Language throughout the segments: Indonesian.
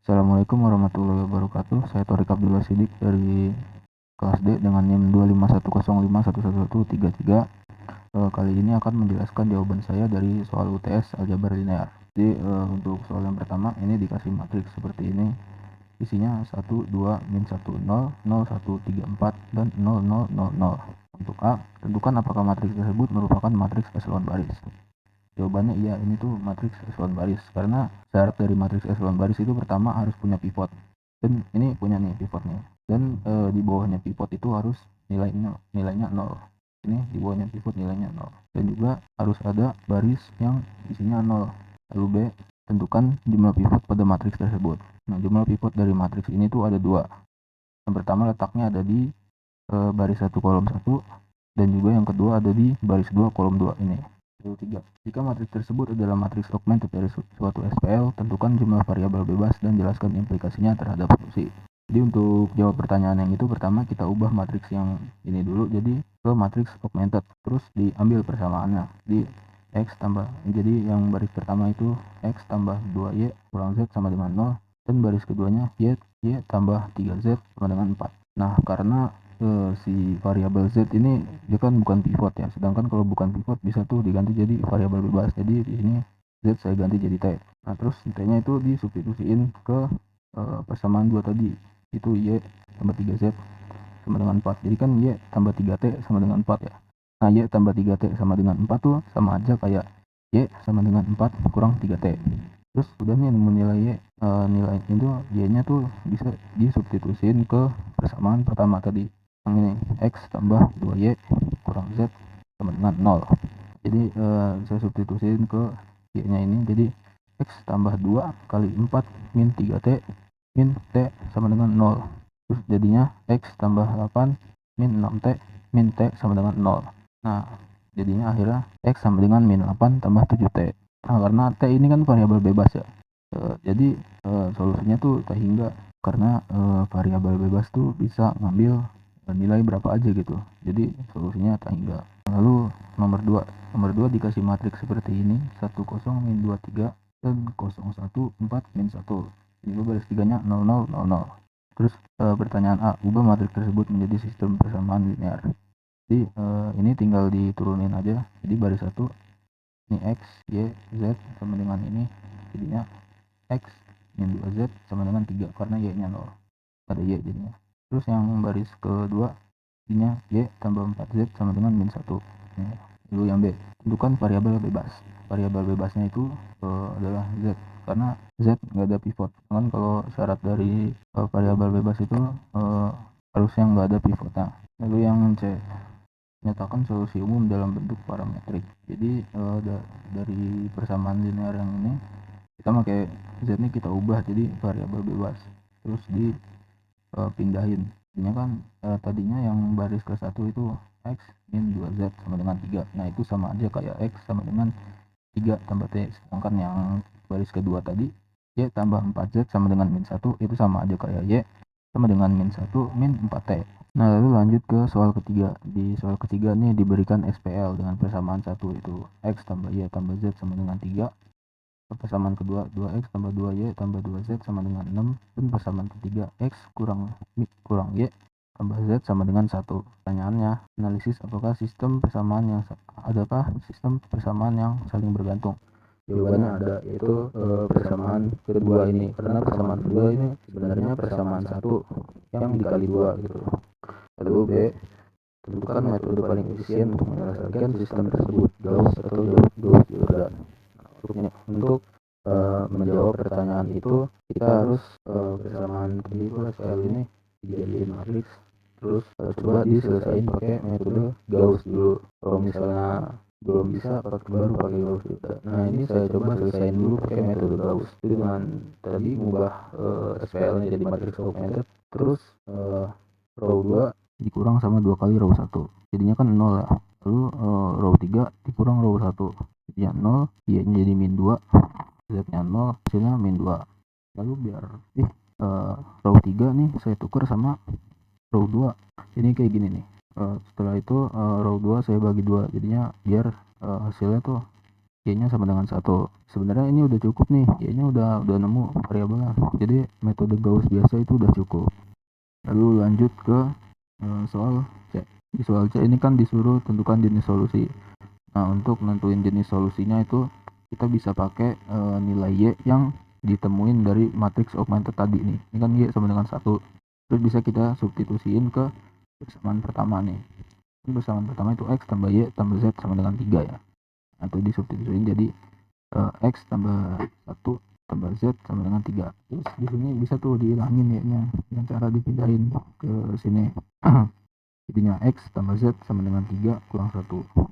Assalamualaikum warahmatullahi wabarakatuh. Saya Torik Abdullah Sidik dari kelas D dengan NIM 25105111133. Kali ini akan menjelaskan jawaban saya dari soal UTS aljabar linear. Jadi untuk soal yang pertama ini dikasih matriks seperti ini. Isinya 1, 2, min 1, 0, 0, 1, 3, 4, dan 0, 0, 0, 0. Untuk A, tentukan apakah matriks tersebut merupakan matriks eselon baris. Jawabannya iya, ini tuh matriks eselon baris, karena syarat dari matriks eselon baris itu pertama harus punya pivot, dan ini punya nih pivotnya, dan di bawahnya pivot itu harus nilainya 0. Ini di bawahnya pivot nilainya 0, dan juga harus ada baris yang isinya 0. Lalu B, tentukan jumlah pivot pada matriks tersebut. Nah, jumlah pivot dari matriks ini tuh ada 2. Yang pertama letaknya ada di baris 1 kolom 1, dan juga yang kedua ada di baris 2 kolom 2 ini. Lalu 3. Jika matriks tersebut adalah matriks augmented dari suatu SPL, tentukan jumlah variabel bebas dan jelaskan implikasinya terhadap fungsi. Jadi untuk jawab pertanyaan yang itu, pertama kita ubah matriks yang ini dulu jadi ke matriks augmented, terus diambil persamaannya di X tambah, jadi yang baris pertama itu X tambah 2Y kurang Z sama dengan 0, dan baris keduanya Y tambah 3Z sama dengan 4. Nah, karena si variabel Z ini dia kan bukan pivot ya, sedangkan kalau bukan pivot bisa tuh diganti jadi variabel bebas. Jadi di sini Z saya ganti jadi T. Nah, terus T-nya itu disubstitusiin ke persamaan 2 tadi, itu Y tambah 3Z sama dengan 4. Jadi kan Y tambah 3T sama dengan 4 ya. Nah, Y tambah 3T sama dengan 4 tuh sama aja kayak Y sama dengan 4 kurang 3T. Terus udah nih nemu nilai Y, nilai itu Y-nya tuh bisa disubstitusiin ke persamaan pertama tadi, yang ini X tambah 2Y kurang Z sama dengan 0. Jadi saya substitusiin ke Y-nya ini, jadi X tambah 2 kali 4 min 3T min T sama dengan 0. Terus jadinya X tambah 8 min 6T min T sama dengan 0. Nah, jadinya akhirnya X sama dengan min 8 tambah 7T. Nah, karena T ini kan variabel bebas ya, jadi solusinya tuh T hingga, karena variabel bebas tuh bisa ngambil nilai berapa aja gitu. Jadi solusinya T hingga. Lalu nomor 2 dikasih matriks seperti ini, 10 min 23 dan 01 4 min 1. Jadi baris tiganya 00 00. Terus pertanyaan A, ubah matriks tersebut menjadi sistem persamaan linear. Jadi ini tinggal diturunin aja. Jadi baris 1 ini X, Y, Z sama dengan ini, jadinya X min 2Z sama dengan 3 karena Y-nya 0. Ada Y jadinya. Terus yang baris kedua jadinya Y tambah 4Z sama dengan min 1. Ini. Lalu yang B, tentukan variabel bebas. Variabel bebasnya itu adalah Z, karena Z nggak ada pivot. Kan kalau syarat dari variabel bebas itu harusnya nggak ada pivotnya. Lalu yang C, nyatakan solusi umum dalam bentuk parametrik. Jadi dari persamaan linear yang ini kita pakai Z ini kita ubah jadi variabel bebas, terus dipindahin. Jadinya kan tadinya yang baris ke 1 itu X min 2Z sama dengan 3. Nah, itu sama aja kayak X sama dengan 3 tambah T. Sedangkan yang baris kedua tadi Y tambah 4Z sama dengan min 1, itu sama aja kayak Y sama dengan min 1 min 4T. Nah, lalu lanjut ke soal ketiga. Di soal ketiga nih diberikan SPL dengan persamaan 1 itu X tambah Y tambah Z sama dengan 3. Persamaan kedua 2X tambah 2Y tambah 2Z sama dengan 6. Dan persamaan ketiga X kurang Y tambah Z sama dengan 1. Pertanyaannya, analisis apakah sistem persamaan yang saling bergantung? Jawabannya ada, yaitu persamaan kedua ini, karena persamaan kedua ini sebenarnya persamaan 1 yang dikali 2 gitu. Lalu B, tentukan metode paling efisien untuk menyelesaikan sistem tersebut, Gauss atau Gauss-Jordan. Untuk menjawab pertanyaan itu, kita harus persamaan kedua SL ini dijadiin matriks, terus coba diselesain pakai metode Gauss dulu. Kalau misalnya belum bisa baru pakai Gauss juga. Nah, ini saya coba selesain dulu pakai metode Gauss itu dengan tadi mengubah SPL nya jadi matriks augmented, terus row 2 dikurang sama 2 kali row 1, jadinya kan 0 ya. Lalu row 3 dikurang row 1, jadinya 0, Y nya jadi min 2, Z nya 0, hasilnya min 2. Lalu biar row 3 nih saya tukar sama row 2, ini kayak gini nih. Setelah itu row 2 saya bagi 2, jadinya biar hasilnya tuh y-nya sama dengan 1. Sebenarnya ini udah cukup nih, y-nya udah nemu variabelnya. Jadi metode Gauss biasa itu udah cukup. Lalu lanjut ke soal C. Di soal C ini kan disuruh tentukan jenis solusi. Nah, untuk nentuin jenis solusinya itu kita bisa pakai nilai y yang ditemuin dari matriks augmented tadi nih. Ini kan y sama dengan 1. Terus bisa kita substitusiin ke persamaan pertama nih. Ini persamaan pertama itu x tambah y tambah z sama dengan 3 ya. Nah, itu disubstitusiin jadi x tambah 1 tambah z sama dengan 3. Terus di sini bisa tuh dihilangin y-nya dengan cara dipindahin ke sini. Jadinya x tambah z sama dengan 3 kurang 1.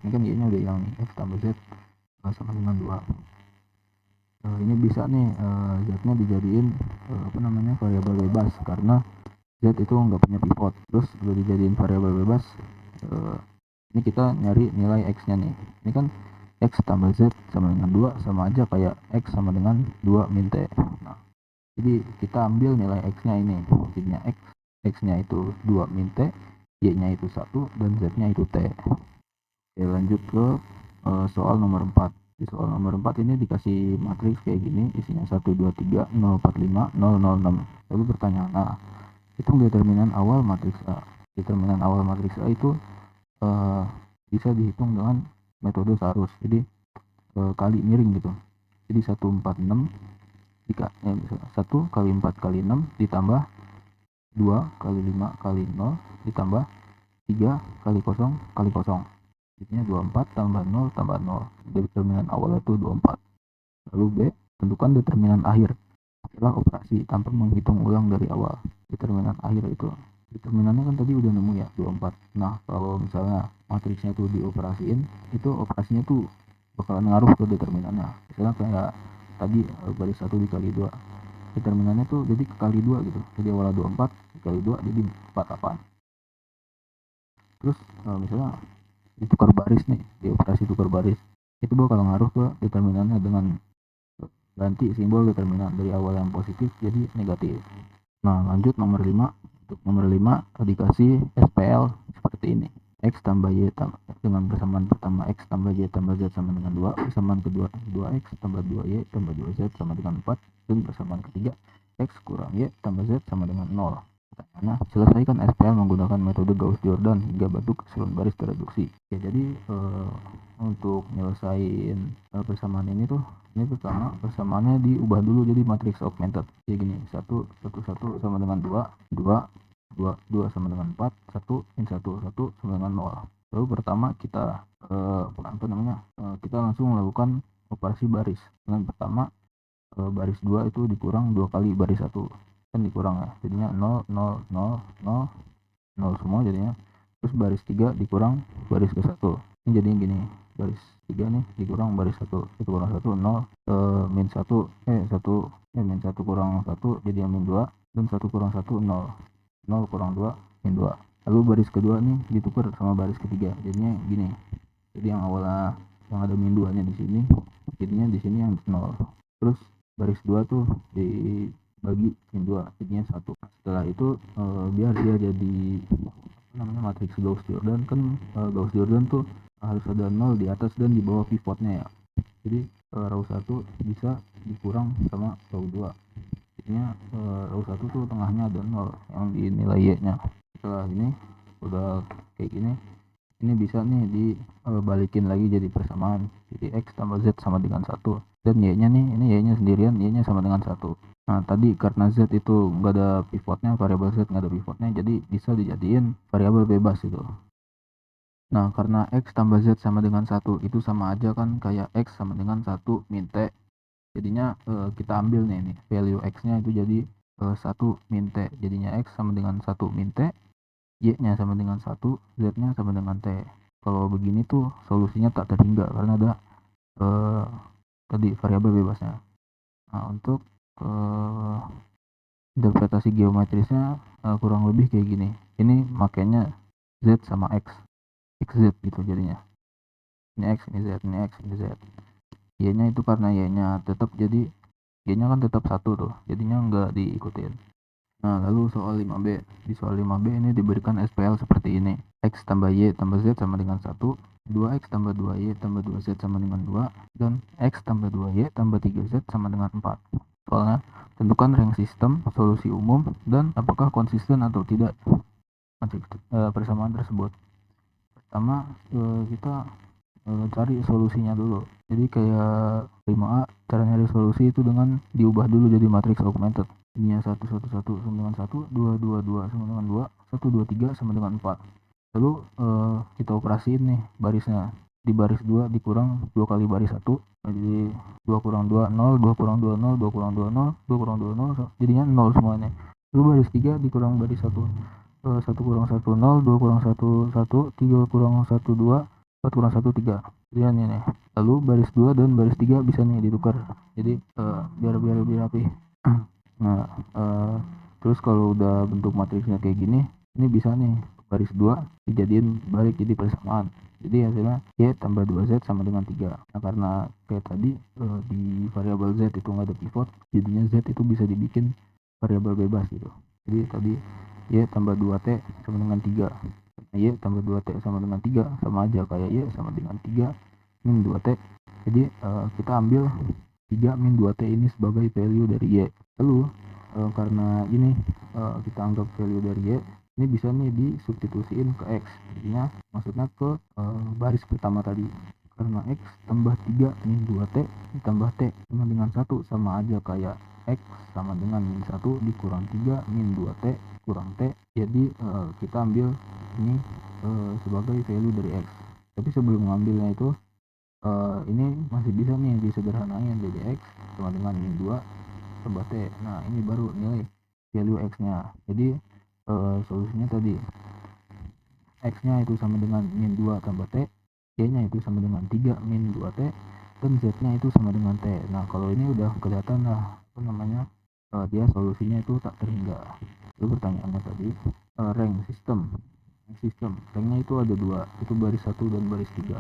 Ini kan y-nya udah hilang nih, x tambah z sama dengan 2. Ini bisa nih z-nya dijadiin variabel bebas karena z itu nggak punya pivot. Terus udah dijadiin variabel bebas, ini kita nyari nilai x-nya nih. Ini kan x tambah z sama dengan 2 sama aja kayak x sama dengan 2 min t. Nah, jadi kita ambil nilai x-nya ini. Jadinya x-nya itu 2 min t, y-nya itu 1, dan z-nya itu t. Oke, lanjut ke soal nomor 4. Di soal nomor 4 ini dikasih matriks kayak gini, isinya 1, 2, 3, 0, 4, 5, 0, 0, 6. Lalu pertanyaan, nah, hitung determinan awal matriks A. Determinan awal matriks A itu bisa dihitung dengan metode Sarus. Jadi kali miring gitu. Jadi 146 1 kali 4 kali 6 ditambah 2 kali 5 kali 0 ditambah 3 kali 0 kali 0. Jadinya 24 tambah 0 tambah 0. Determinan awal itu 24. Lalu B, tentukan determinan akhir setelah operasi tanpa menghitung ulang dari awal. Determinan akhir itu, determinannya kan tadi udah nemu ya, 24. Nah, kalau misalnya matriksnya tuh dioperasiin, itu operasinya tuh bakalan ngaruh ke determinannya. Misalnya kayak tadi baris 1 dikali 2. Determinannya tuh jadi kali 2 gitu. Jadi awalnya 24 dikali 2 jadi 48. Terus misalnya ditukar baris nih, dioperasi tukar baris, itu bakal ngaruh ke determinannya dengan ganti simbol determinan dari awal yang positif jadi negatif. Nah, lanjut nomor 5. Untuk nomor 5 dikasih SPL seperti ini. X tambah Y dengan persamaan pertama X tambah Y tambah Z sama dengan 2. Persamaan kedua 2X tambah 2Y tambah 2Z sama dengan 4. Dan persamaan ketiga X kurang Y tambah Z sama dengan 0. Pertanyaannya, selesaikan SPL menggunakan metode Gauss-Jordan hingga bentuk keseluruhan baris tereduksi. Ya, jadi untuk nyelesain persamaan ini tuh, ini pertama persamaannya diubah dulu jadi matriks augmented. Kayak gini, 1 sama dengan 2, 2 sama dengan 4, 1 min 1 sama dengan 0. Lalu pertama kita kita langsung melakukan operasi baris. Dengan pertama baris 2 itu dikurang 2 kali baris 1, kan dikurang ya, jadinya 0 0 0 0 0 semua jadinya. Terus baris 3 dikurang baris ke 1, ini jadinya gini, baris 3 nih dikurang baris 1, itu kurang 1 0, min 1 min 1 kurang 1 jadi min 2, dan 1 kurang 1 0 0 kurang 2 min 2. Lalu baris kedua nih ditukar sama baris ketiga, jadinya gini. Jadi yang awalnya yang ada min 2 nya di sini, jadinya di sini yang 0. Terus baris 2 tuh dibagi min 2 jadinya 1. Setelah itu biar dia jadi matriks Gauss-Jordan, kan Gauss-Jordan tuh harus ada 0 di atas dan di bawah pivotnya ya. Jadi row 1 bisa dikurang sama row 2. Jadinya row 1 tuh tengahnya ada 0 yang dinilai y-nya. Setelah ini udah kayak gini, ini bisa nih dibalikin lagi jadi persamaan. Jadi x tambah z sama dengan 1. Dan y-nya nih, ini y-nya sendirian, y-nya sama dengan 1. Nah, tadi karena z itu nggak ada pivotnya, variabel z nggak ada pivotnya, jadi bisa dijadiin variabel bebas itu. Nah, karena x tambah z sama dengan 1 itu sama aja kan kayak x sama dengan 1 min t. Jadinya kita ambil nih value x-nya itu jadi 1 min t. Jadinya x sama dengan 1 min t, y-nya sama dengan 1, z-nya sama dengan t. Kalau begini tuh solusinya tak terhingga karena ada tadi variabel bebasnya. Nah, untuk interpretasi geometrisnya kurang lebih kayak gini. Ini makanya z sama x, xz gitu jadinya. Ini x, ini z, ini x, ini z. Y-nya itu karena y-nya tetap, jadi y-nya kan tetap 1 tuh, jadinya nggak diikutin. Nah, lalu soal 5B. Di soal 5B ini diberikan SPL seperti ini. X tambah Y tambah Z sama dengan 1. 2x tambah 2y tambah 2z sama dengan 2, dan x tambah 2y tambah 3z sama dengan 4. Soalnya, tentukan rank sistem, solusi umum, dan apakah konsisten atau tidak persamaan tersebut. Pertama, kita cari solusinya dulu. Jadi kayak 5A, cara nyari solusi itu dengan diubah dulu jadi matriks augmented. Ininya 1, 1, 1 sama dengan 1, 2, 2, 2 sama dengan 2, 1, 2, 3 sama dengan 4. Lalu kita operasiin nih barisnya. Di baris 2 dikurang 2 kali baris 1, jadi 2 kurang 2, 0, 2 kurang 2, 0, 2 kurang 2, 0, 2 kurang 2, 0, jadinya 0 semuanya. Lalu baris 3 dikurang baris 1, 1 kurang 1, 0, 2 kurang 1, 1, 3 kurang 1, 2, 4 kurang 1, 3. Jadi ini nih. Lalu baris 2 dan baris 3 bisa nih ditukar. Jadi biar lebih rapi. Nah, terus kalau udah bentuk matriksnya kayak gini, ini bisa nih baris 2 dijadiin balik jadi persamaan. Jadi hasilnya y tambah 2z sama dengan 3. Nah, karena kayak tadi di variabel z itu nggak ada pivot, jadinya z itu bisa dibikin variabel bebas gitu. Jadi tadi y tambah 2t sama dengan 3. Y tambah 2t sama dengan 3 sama aja kayak y sama dengan 3 min 2t. Jadi kita ambil 3 min 2t ini sebagai value dari y. Lalu karena ini kita anggap value dari y, ini bisa nih disubstitusiin ke x. Jadinya maksudnya ke baris pertama tadi. Karena x tambah 3 min 2t ditambah t sama dengan 1 sama aja kayak x sama dengan min 1 dikurang 3 min 2t kurang t. Jadi kita ambil ini sebagai value dari x. Tapi sebelum ngambilnya itu ini masih bisa nih disederhanain jadi x sama dengan min 2 tambah t. Nah, ini baru nilai value x nya. Jadi solusinya tadi x nya itu sama dengan min 2 tambah t, y nya itu sama dengan 3 min 2t, dan z nya itu sama dengan t. Nah, kalau ini udah kelihatan lah apa namanya dia solusinya itu tak terhingga. Lalu pertanyaannya tadi rank sistem. Ranknya itu ada 2, itu baris 1 dan baris 3.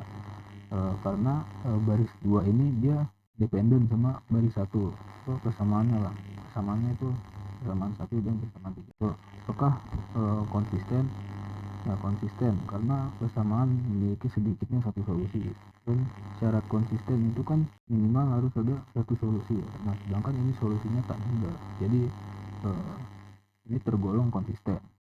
Karena baris 2 ini dia dependen sama baris 1. So, persamaannya lah. Persamaannya itu persamaan 1 dan persamaan 3. So, apakah konsisten? Ya, konsisten karena persamaan memiliki sedikitnya satu solusi. Dan syarat konsisten itu kan minimal harus ada satu solusi. Nah, sedangkan ini solusinya tak hingga. Jadi ini tergolong konsisten.